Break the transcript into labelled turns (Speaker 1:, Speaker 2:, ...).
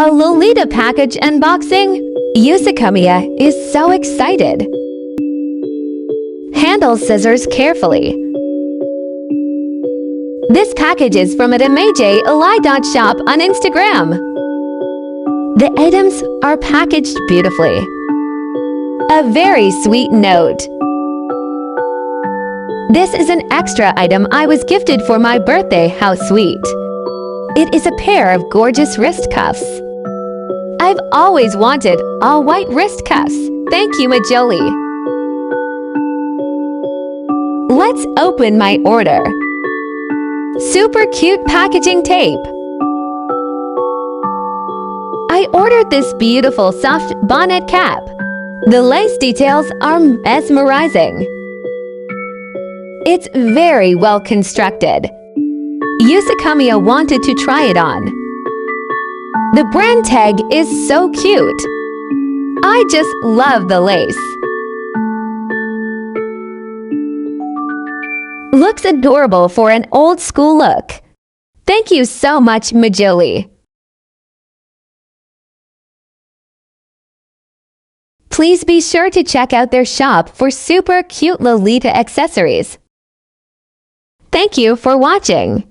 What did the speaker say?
Speaker 1: A Lolita package unboxing? Yusakamiya is so excited. Handle scissors carefully. This package is from Majoly.Shop on Instagram. The items are packaged beautifully. A very sweet note. This is an extra item I was gifted for my birthday. How sweet. It is a pair of gorgeous wrist cuffs. I've always wanted all white wrist cuffs. Thank you, Majoly. Let's open my order. Super cute packaging tape. I ordered this beautiful soft bonnet cap. The lace details are mesmerizing. It's very well constructed. Yusakamiya wanted to try it on. The brand tag is so cute. I just love the lace. Looks adorable for an old school look. Thank you so much, Majoly. Please be sure to check out their shop for super cute Lolita accessories. Thank you for watching.